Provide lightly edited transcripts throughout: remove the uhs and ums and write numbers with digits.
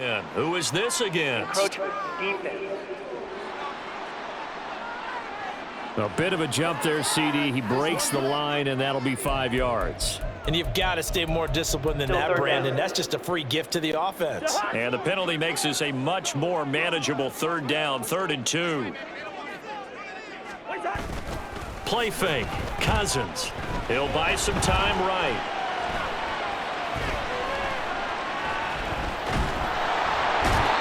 And who is this against? Approach defense. A bit of a jump there, CD. He breaks the line, and that'll be 5 yards. And you've got to stay more disciplined than that, Brandon. That's just a free gift to the offense. And the penalty makes this a much more manageable 3rd down, 3rd and 2. Play fake. Cousins. He'll buy some time right.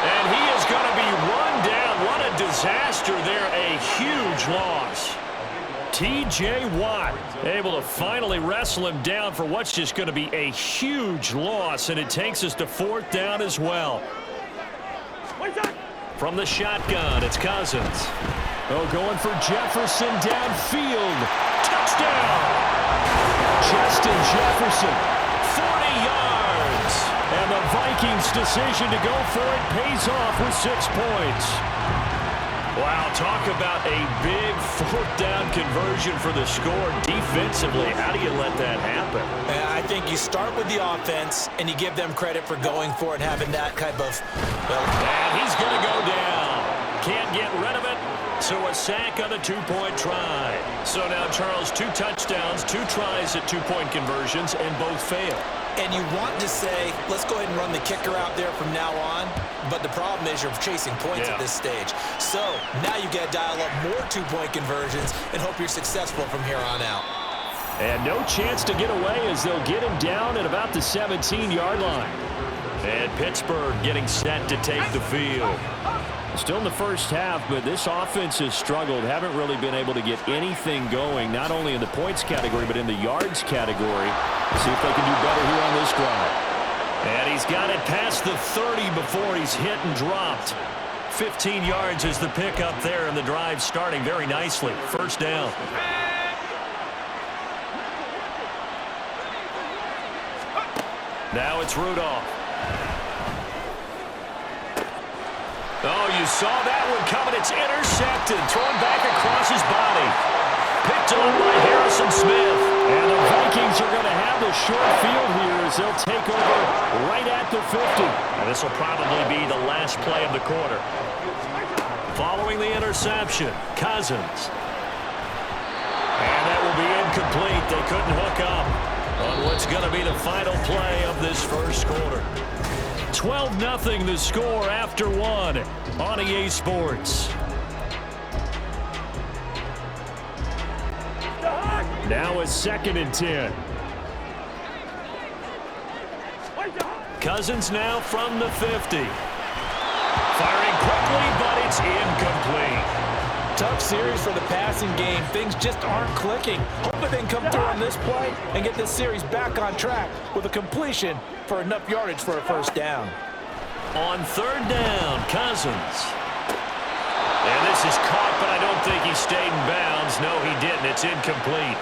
And he is going to be run down. What a disaster there. A huge loss. T.J. Watt able to finally wrestle him down for what's just going to be a huge loss, and it takes us to 4th down as well. From the shotgun, it's Cousins. Oh, going for Jefferson downfield. Touchdown! Justin Jefferson, 40 yards. And the Vikings' decision to go for it pays off with 6 points. Wow, talk about a big 4th down conversion for the score defensively. How do you let that happen? I think you start with the offense, and you give them credit for going for it, having that type of... And he's going to go down. Can't get rid of it. So a sack on the 2-point try. So now, Charles, 2 touchdowns, 2 tries at 2-point conversions, and both fail. And you want to say, let's go ahead and run the kicker out there from now on. But the problem is you're chasing points at this stage. So now you got to dial up more 2-point conversions and hope you're successful from here on out. And no chance to get away as they'll get him down at about the 17-yard line. And Pittsburgh getting set to take the field. Still in the first half, but this offense has struggled. Haven't really been able to get anything going, not only in the points category, but in the yards category. See if they can do better here on this drive. And he's got it past the 30 before he's hit and dropped. 15 yards is the pickup there, and the drive starting very nicely. 1st down. Now it's Rudolph. Oh, you saw that one coming. It's intercepted. Thrown back across his body. Picked on by Harrison Smith. And the Vikings are going to have the short field here as they'll take over right at the 50. And this will probably be the last play of the quarter. Following the interception, Cousins. And that will be incomplete. They couldn't hook up on what's going to be the final play of this first quarter. 12-0 the score after 1 on EA Sports. Now it's 2nd and 10. Cousins now from the 50. Firing quickly, but it's incomplete. Tough series for the passing game. Things just aren't clicking. Hoping they can come through on this play and get this series back on track with a completion for enough yardage for a 1st down. On 3rd down, Cousins. And this is caught, but I don't think he stayed in bounds. No, he didn't. It's incomplete.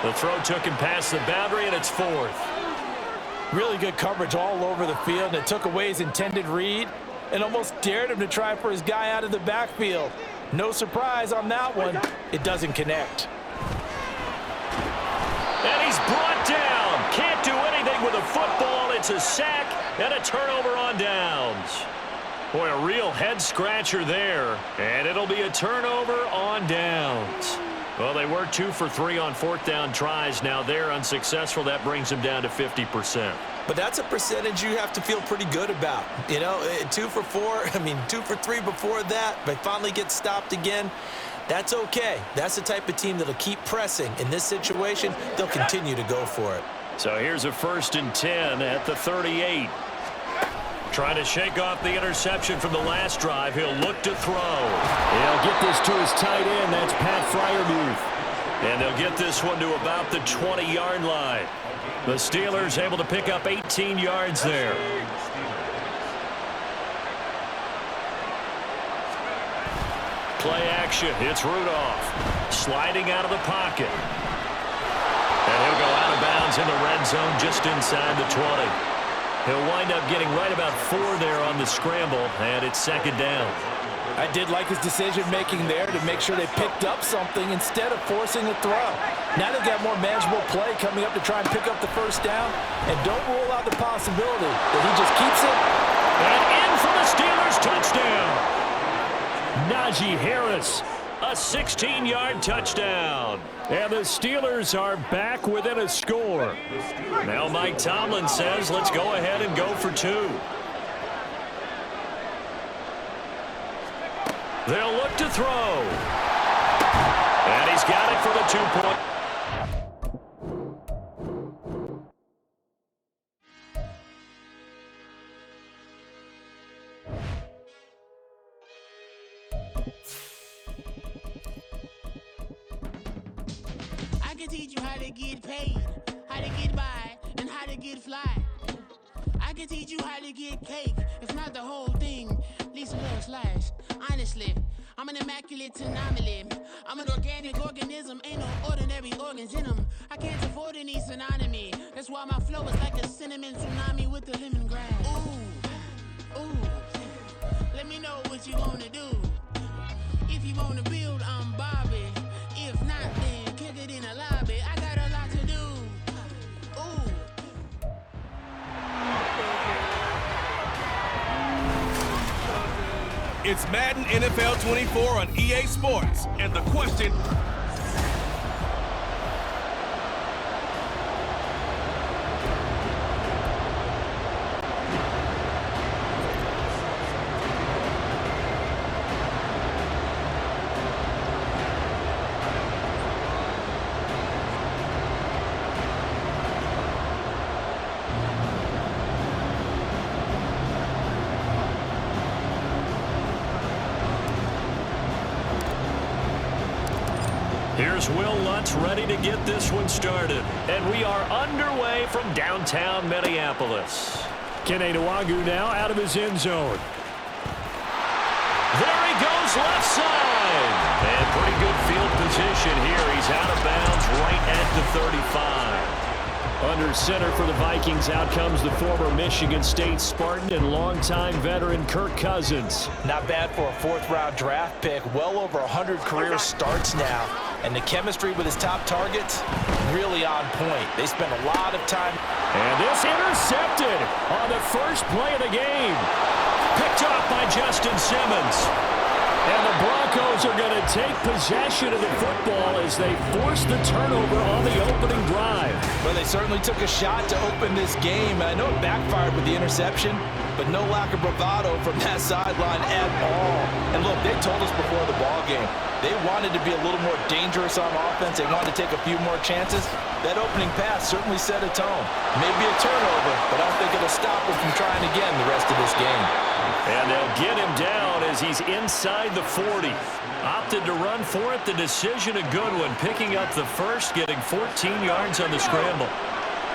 The throw took him past the boundary, and it's 4th. Really good coverage all over the field, and it took away his intended read and almost dared him to try for his guy out of the backfield. No surprise on that one. It doesn't connect. And he's brought down. Can't do anything with a football. It's a sack and a turnover on downs. Boy, a real head-scratcher there. And it'll be a turnover on downs. Well, they were 2 for 3 on 4th down tries. Now they're unsuccessful. That brings them down to 50%. But that's a percentage you have to feel pretty good about. You know, 2 for 4, 2 for 3 before that. They finally get stopped again. That's okay. That's the type of team that'll keep pressing. In this situation, they'll continue to go for it. So here's a 1st and 10 at the 38. Trying to shake off the interception from the last drive. He'll look to throw. He'll get this to his tight end. That's Pat Freiermuth. And they'll get this one to about the 20-yard line. The Steelers able to pick up 18 yards there. Play action. It's Rudolph. Sliding out of the pocket. And he'll go out of bounds in the red zone just inside the 20. He'll wind up getting right about 4 there on the scramble, and it's 2nd down. I did like his decision-making there to make sure they picked up something instead of forcing a throw. Now they've got more manageable play coming up to try and pick up the 1st down, and don't rule out the possibility that he just keeps it And in for the Steelers touchdown. Najee Harris, a 16-yard touchdown. And the Steelers are back within a score. Now Mike Tomlin says, let's go ahead and go for two. They'll look to throw. And he's got it for the 2-point. I can teach you how to get paid, how to get by, and how to get fly. I can teach you how to get cake, if not the whole thing, at least a little slice. Honestly, I'm an immaculate anomaly. I'm an organic organism, ain't no ordinary organs in them. I can't afford any synonymy. That's why my flow is like a cinnamon tsunami with the lemongrass. Ooh, ooh, let me know what you wanna do. If you wanna build, I'm Bobby. If not, then kick it in a lobby. I got a lot to do. Ooh. It's Madden NFL 24 on EA Sports, and the question... Here's Will Lutz ready to get this one started. And we are underway from downtown Minneapolis. Kene Nwangwu now out of his end zone. There he goes left side. And pretty good field position here. He's out of bounds right at the 35. Under center for the Vikings, out comes the former Michigan State Spartan and longtime veteran Kirk Cousins. Not bad for a fourth-round draft pick. Well over 100 career starts now. And the chemistry with his top targets, really on point. They spent a lot of time. And this intercepted on the first play of the game. Picked up by Justin Simmons. And the Broncos are going to take possession of the football as they force the turnover on the opening drive. Well, they certainly took a shot to open this game. I know it backfired with the interception, but no lack of bravado from that sideline at all. And look, they told us before the ball game, they wanted to be a little more dangerous on offense. They wanted to take a few more chances. That opening pass certainly set a tone. Maybe a turnover, but I don't think it'll stop them from trying again the rest of this game. And they'll get him down as he's inside the 40. Opted to run for it. The decision a good one. Picking up the first, getting 14 yards on the scramble.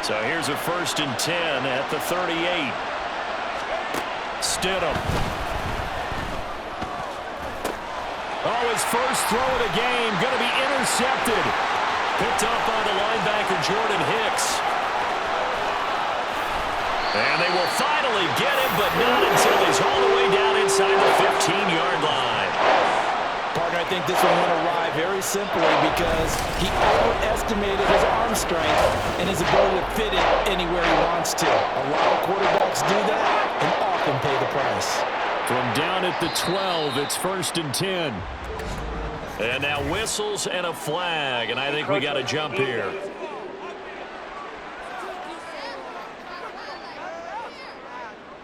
So here's a 1st and 10 at the 38. Stidham. Oh, his first throw of the game going to be intercepted. Picked up by the linebacker Jordan Hicks. And they will finally get him, but not until he's all the way down inside the 15-yard line. Partner, I think this one went awry very simply because he overestimated his arm strength and his ability to fit it anywhere he wants to. A lot of quarterbacks do that and often pay the price. From down at the 12, it's 1st and 10. And now whistles and a flag, and I think we got a jump here.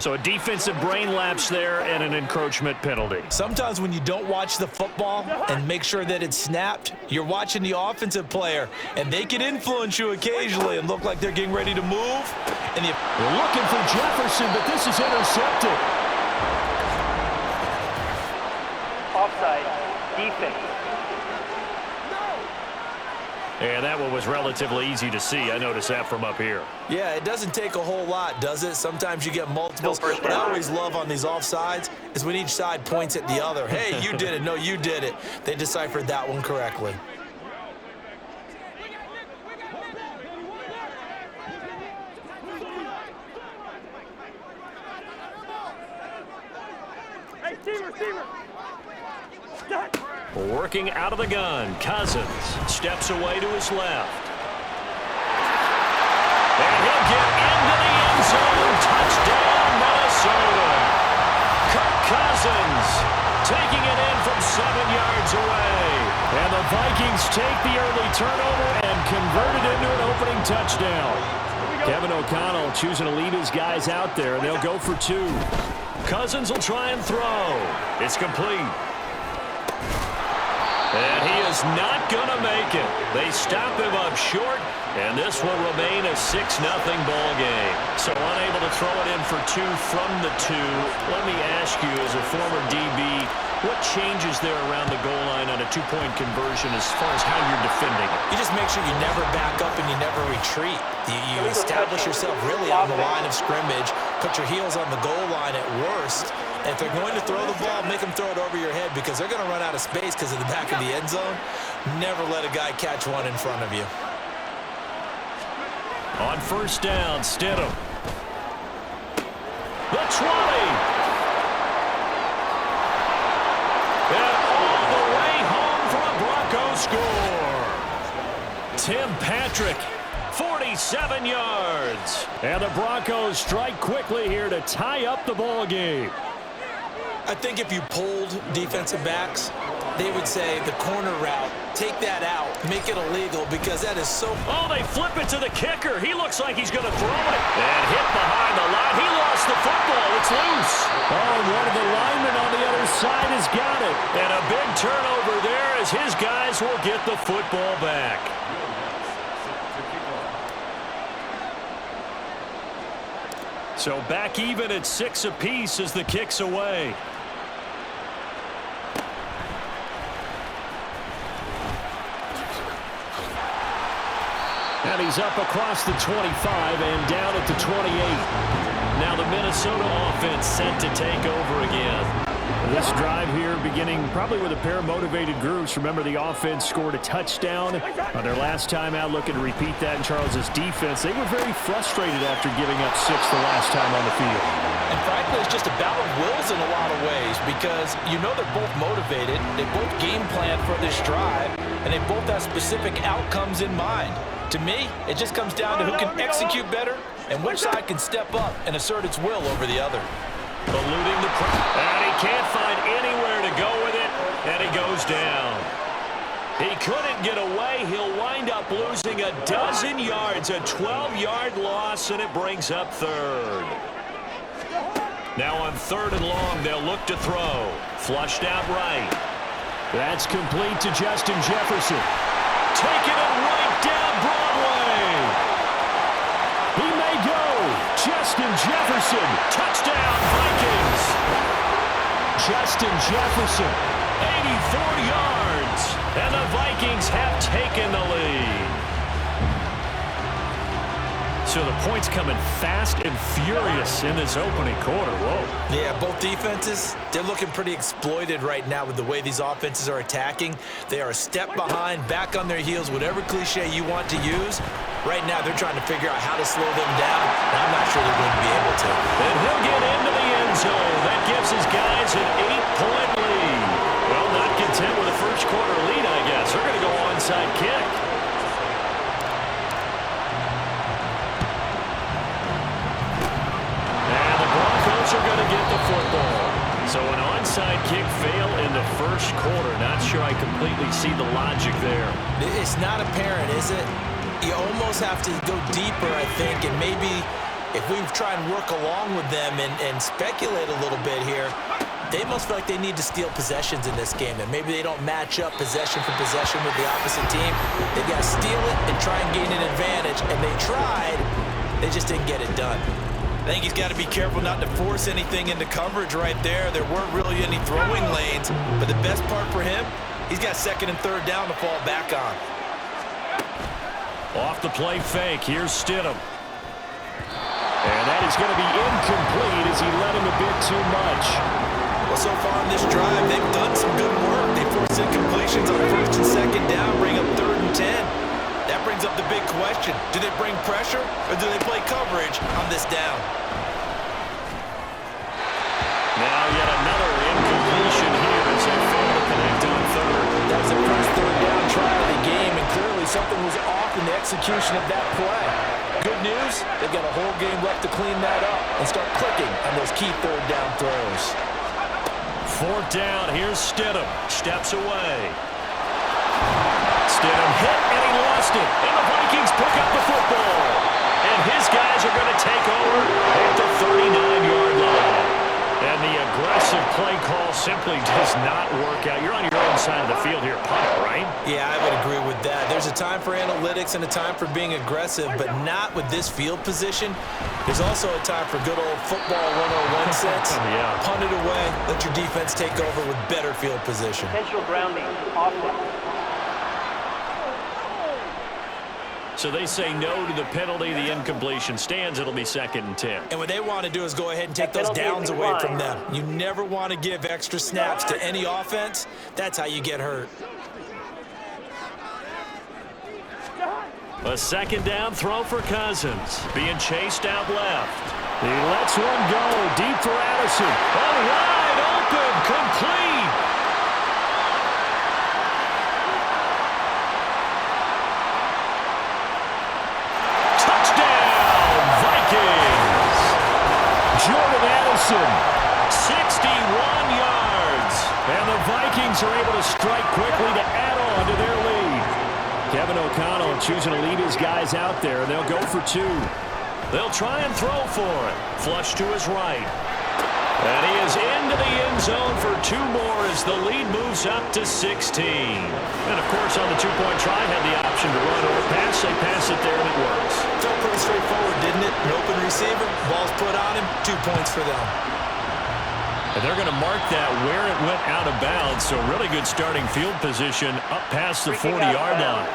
So a defensive brain lapse there and an encroachment penalty. Sometimes when you don't watch the football and make sure that it's snapped, you're watching the offensive player, and they can influence you occasionally and look like they're getting ready to move. And they're looking for Jefferson, but this is intercepted. Offside, defense. And that one was relatively easy to see. I noticed that from up here. Yeah, it doesn't take a whole lot, does it? Sometimes you get multiples. What I always love on these offsides is when each side points at the other. Hey, you did it. No, you did it. They deciphered that one correctly. Hey, receiver. Working out of the gun, Cousins steps away to his left. And he'll get into the end zone. Touchdown, Minnesota. taking it in from 7 yards away. And the Vikings take the early turnover and convert it into an opening touchdown. Kevin O'Connell choosing to leave his guys out there, and they'll go for 2. Cousins will try and throw. It's complete. And he is not going to make it. They stop him up short, and this will remain a 6-0 ball game. So unable to throw it in for 2 from the 2. Let me ask you, as a former DB, what changes there around the goal line on a 2-point conversion as far as how you're defending it? You just make sure you never back up and you never retreat. You establish yourself really on the line of scrimmage, put your heels on the goal line at worst. And if they're going to throw the ball, make them throw it over your head because they're going to run out of space because of the back of the end zone. Never let a guy catch one in front of you. On first down, Stidham. The 20. And all the way home for a Broncos score. Tim Patrick, 47 yards. And the Broncos strike quickly here to tie up the ball game. I think if you polled defensive backs, they would say the corner route, take that out, make it illegal because that is so... Oh, they flip it to the kicker. He looks like he's going to throw it. And hit behind the line. He lost the football. It's loose. Oh, and one of the linemen on the other side has got it. And a big turnover there as his guys will get the football back. So back even at 6 apiece as the kick's away. And he's up across the 25 and down at the 28. Now the Minnesota offense set to take over again. This drive here beginning probably with a pair of motivated groups. Remember, the offense scored a touchdown on their last time out. Looking to repeat that in Charles's defense. They were very frustrated after giving up 6 the last time on the field. And frankly, it's just a battle of wills in a lot of ways because you know they're both motivated. They both game plan for this drive, and they both have specific outcomes in mind. To me, it just comes down to who can execute better and which side can step up and assert its will over the other. Eluding the pressure. And he can't find anywhere to go with it, and he goes down. He couldn't get away. He'll wind up losing a dozen yards, a 12-yard loss, and it brings up third. Now on 3rd and long, they'll look to throw. Flushed out right. That's complete to Justin Jefferson. Taking it right down Broadway. He may go. Justin Jefferson. Touchdown, Vikings. Justin Jefferson, 84 yards. And the Vikings have taken the lead. So the points coming fast and furious in this opening quarter. Whoa. Yeah, both defenses, they're looking pretty exploited right now with the way these offenses are attacking. They are a step behind, back on their heels, whatever cliche you want to use. Right now, they're trying to figure out how to slow them down, and I'm not sure they're going to be able to. And he'll get into the end zone. That gives his guys an 8-point lead. Well, not content with a first quarter lead, I guess. They're going to go onside kick. And the Broncos are going to get the football. So an onside kick fail in the first quarter. Not sure I completely see the logic there. It's not apparent, is it? You almost have to go deeper, I think, and maybe if we try and work along with them and speculate a little bit here, they must feel like they need to steal possessions in this game, and maybe they don't match up possession for possession with the opposite team. They've got to steal it and try and gain an advantage, and they tried. They just didn't get it done. I think he's got to be careful not to force anything into coverage right there. There weren't really any throwing lanes, but the best part for him, he's got 2nd and 3rd down to fall back on. Off the play fake, here's Stidham. And that is going to be incomplete as he led him a bit too much. Well, so far in this drive, they've done some good work. They forced incompletions on 1st and 2nd down, bring up 3rd and 10. That brings up the big question. Do they bring pressure or do they play coverage on this down? Now yet another incompletion here as they fail to connect on 3rd. That was the first 3rd down try of the game, and clearly something was off in the execution of that play. Good news, they've got a whole game left to clean that up and start clicking on those key 3rd down throws. Fourth down. Here's Stidham. Steps away. Stidham hit, and he lost it. And the Vikings pick up the football. And his guys are going to take over at the 39-yard line. And the aggressive play call simply does not work out. You're on your own side of the field here, punt, right? Yeah, I would agree with that. There's a time for analytics and a time for being aggressive, but not with this field position. There's also a time for good old football 101 sense. Yeah. Punt it away. Let your defense take over with better field position. Potential grounding. Offense. So they say no to the penalty. The incompletion stands. It'll be 2nd and 10. And what they want to do is go ahead and take those downs away from them. You never want to give extra snaps to any offense. That's how you get hurt. A 2nd down throw for Cousins. Being chased out left. He lets one go. Deep for Addison. And wide open. Complete. Jordan Addison, 61 yards. And the Vikings are able to strike quickly to add on to their lead. Kevin O'Connell choosing to lead his guys out there. They'll go for 2. They'll try and throw for it. Flush to his right. And he is into the end zone for 2 more as the lead moves up to 16. And, of course, on the 2-point try, had the option to run or pass. They pass it there, and it works. Felt pretty straightforward, didn't it? An open receiver, ball's put on him, 2 points for them. And they're going to mark that where it went out of bounds. So really good starting field position up past the 40-yard line.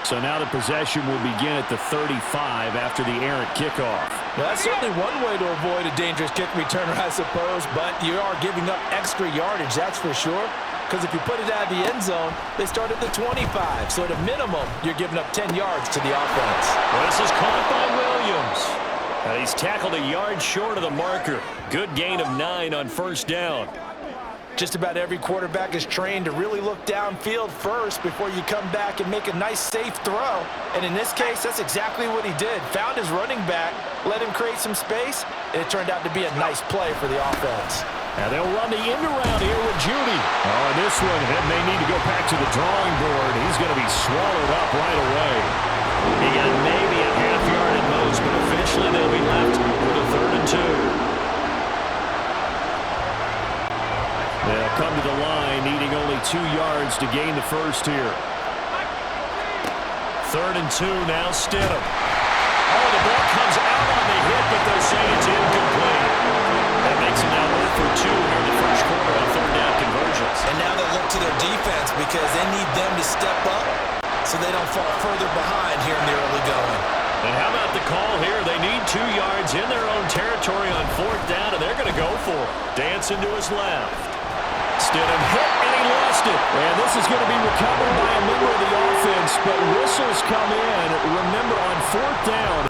So now the possession will begin at the 35 after the errant kickoff. Well, that's certainly one way to avoid a dangerous kick returner, I suppose, but you are giving up extra yardage, that's for sure. Because if you put it out of the end zone, they start at the 25. So at a minimum, you're giving up 10 yards to the offense. Well, this is caught by Williams. And he's tackled a yard short of the marker. Good gain of 9 on 1st down. Just about every quarterback is trained to really look downfield first before you come back and make a nice, safe throw. And in this case, that's exactly what he did. Found his running back, let him create some space, and it turned out to be a nice play for the offense. Now they'll run the end around here with Judy. Oh, and this one, it may need to go back to the drawing board. He's going to be swallowed up right away. He got maybe a half yard at most, but officially they'll be left with a 3rd and 2. They'll come to the line, needing only 2 yards to gain the first here. 3rd and 2, now Stidham. Oh, the ball comes out on the hit, but they'll say it's incomplete. That makes it now 0 for 2 here in the first quarter on 3rd down conversions. And now they look to their defense because they need them to step up so they don't fall further behind here in the early going. And how about the call here? They need 2 yards in their own territory on 4th down, and they're going to go for it. Dancing to his left. Stidham hit, and he lost it. And this is going to be recovered by a member of the offense, but whistles come in. Remember, on 4th down,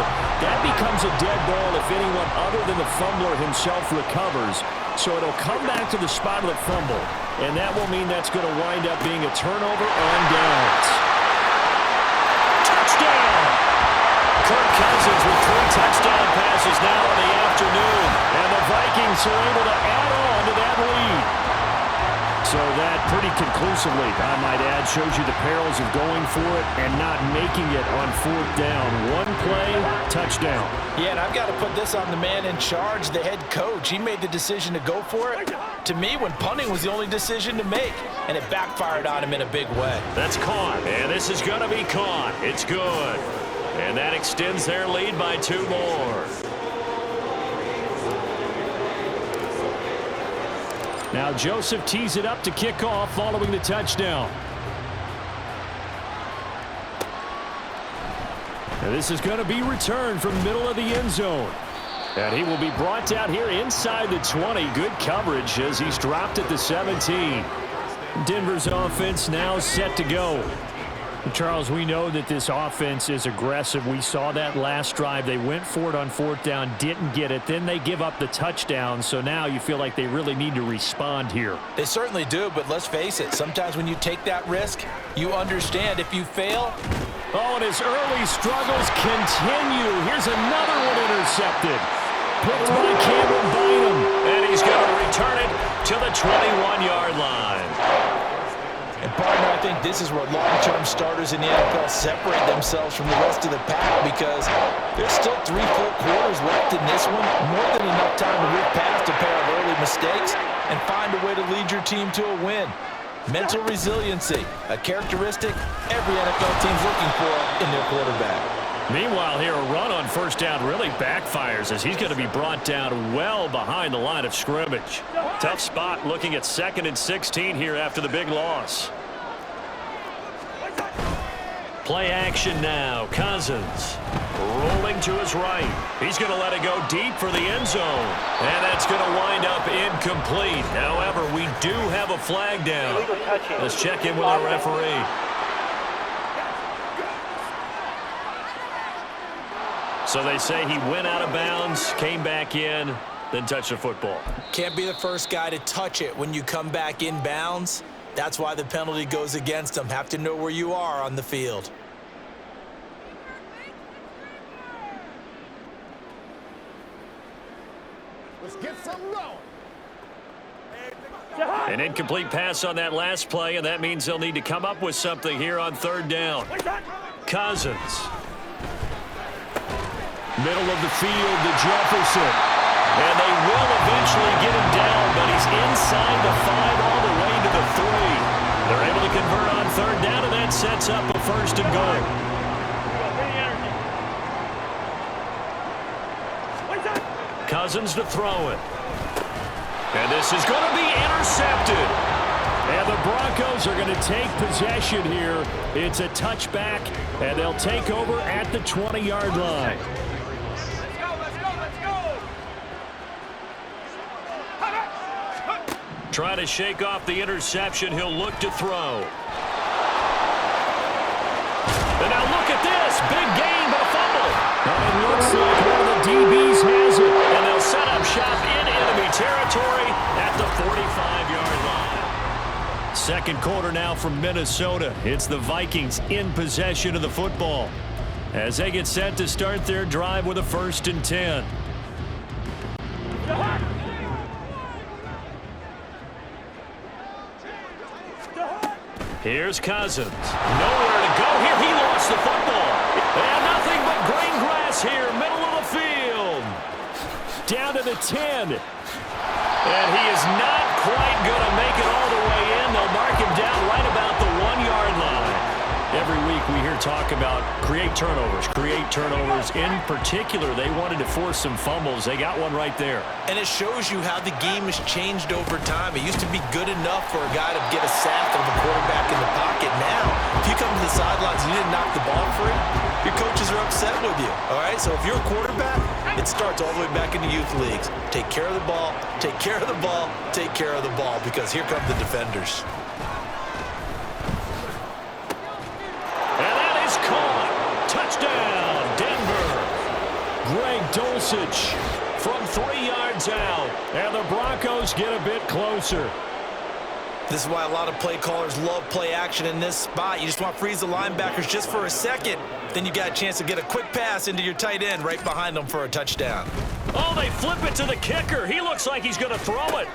that becomes a dead ball if anyone other than the fumbler himself recovers. So it'll come back to the spot of the fumble, and that will mean that's going to wind up being a turnover on downs. Touchdown! Kirk Cousins with 3 touchdown passes now in the afternoon, and the Vikings are able to add on to that lead. So that pretty conclusively, I might add, shows you the perils of going for it and not making it on 4th down. 1 play, touchdown. Yeah, and I've got to put this on the man in charge, the head coach. He made the decision to go for it. To me, when punting was the only decision to make, and it backfired on him in a big way. That's caught, and this is going to be caught. It's good. And that extends their lead by 2 more. Now Joseph tees it up to kick off following the touchdown. And this is going to be returned from the middle of the end zone. And he will be brought down here inside the 20. Good coverage as he's dropped at the 17. Denver's offense now set to go. Charles, we know that this offense is aggressive. We saw that last drive. They went for it on 4th down, didn't get it. Then they give up the touchdown. So now you feel like they really need to respond here. They certainly do, but let's face it. Sometimes when you take that risk, you understand if you fail. Oh, and his early struggles continue. Here's another one intercepted. Picked by Cameron Bynum. And he's going to think this is where long-term starters in the NFL separate themselves from the rest of the pack, because there's still 3 full quarters left in this one. More than enough time to move past a pair of early mistakes and find a way to lead your team to a win. Mental resiliency, a characteristic every NFL team's looking for in their quarterback. Meanwhile, here a run on first down really backfires as he's going to be brought down well behind the line of scrimmage. Tough spot looking at 2nd and 16 here after the big loss. Play action now. Cousins rolling to his right. He's going to let it go deep for the end zone. And that's going to wind up incomplete. However, we do have a flag down. Let's check in with our referee. So they say he went out of bounds, came back in, then touched the football. Can't be the first guy to touch it when you come back in bounds. That's why the penalty goes against him. Have to know where you are on the field. Let's get some going. An incomplete pass on that last play, and that means they'll need to come up with something here on 3rd down. Cousins. Middle of the field to Jefferson. And they will eventually get him down, but he's inside the 5 all the way to the 3. They're able to convert on 3rd down, and that sets up a 1st and goal. Cousins to throw it. And this is going to be intercepted. And the Broncos are going to take possession here. It's a touchback, and they'll take over at the 20-yard line. Trying to shake off the interception. He'll look to throw. And now look at this. Big gain, but a fumble. And it looks like one of the DBs has it. And they'll set up shop in enemy territory at the 45-yard line. 2nd quarter now from Minnesota. It's the Vikings in possession of the football as they get set to start their drive with a 1st and 10. Here's Cousins. Nowhere to go here. He lost the football. And nothing but green grass here, middle of the field. Down to the 10. And he is not quite going to make it all the way in. They'll mark him down right about the 1-yard line. Every week we hear talk about create turnovers. In particular, they wanted to force some fumbles. They got one right there. And it shows you how the game has changed over time. It used to be good enough for a guy to get a sack of the quarterback in the pocket. Now, if you come to the sidelines and you didn't knock the ball free, your coaches are upset with you. All right? So if you're a quarterback, it starts all the way back in the youth leagues. Take care of the ball, take care of the ball, take care of the ball, because here come the defenders. Touchdown, Denver. Greg Dulcich from 3 yards out. And the Broncos get a bit closer. This is why a lot of play callers love play action in this spot. You just want to freeze the linebackers just for a second. Then you got a chance to get a quick pass into your tight end right behind them for a touchdown. Oh, they flip it to the kicker. He looks like he's going to throw it.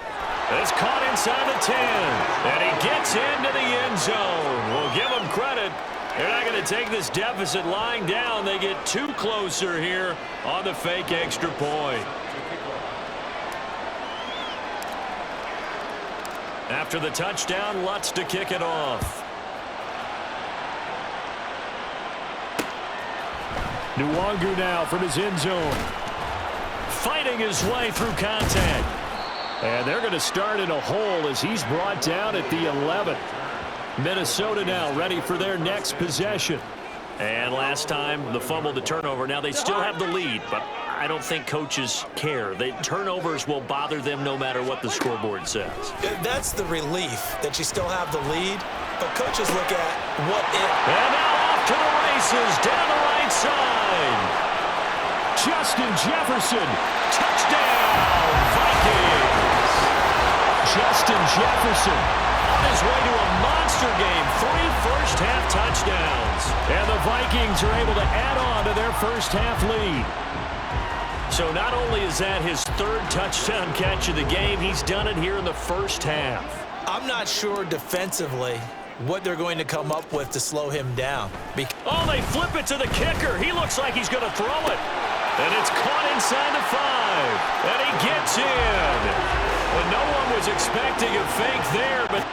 It's caught inside the 10. And he gets into the end zone. We'll give him credit. They're not going to take this deficit lying down. They get 2 closer here on the fake extra point. After the touchdown, Lutz to kick it off. Nwangu now from his end zone. Fighting his way through contact. And they're going to start in a hole as he's brought down at the 11th. Minnesota now ready for their next possession. And last time, the fumble, the turnover. Now they still have the lead, but I don't think coaches care. Turnovers will bother them no matter what the scoreboard says. That's the relief that you still have the lead, but coaches look at what it... And now off to the races down the right side. Justin Jefferson, touchdown, Vikings. Justin Jefferson on his way to a monster game, 3 first-half touchdowns. And the Vikings are able to add on to their first-half lead. So not only is that his 3rd touchdown catch of the game, he's done it here in the first half. I'm not sure defensively what they're going to come up with to slow him down. Oh, they flip it to the kicker. He looks like he's going to throw it. And it's caught inside the 5. And he gets in. And no one was expecting a fake there, but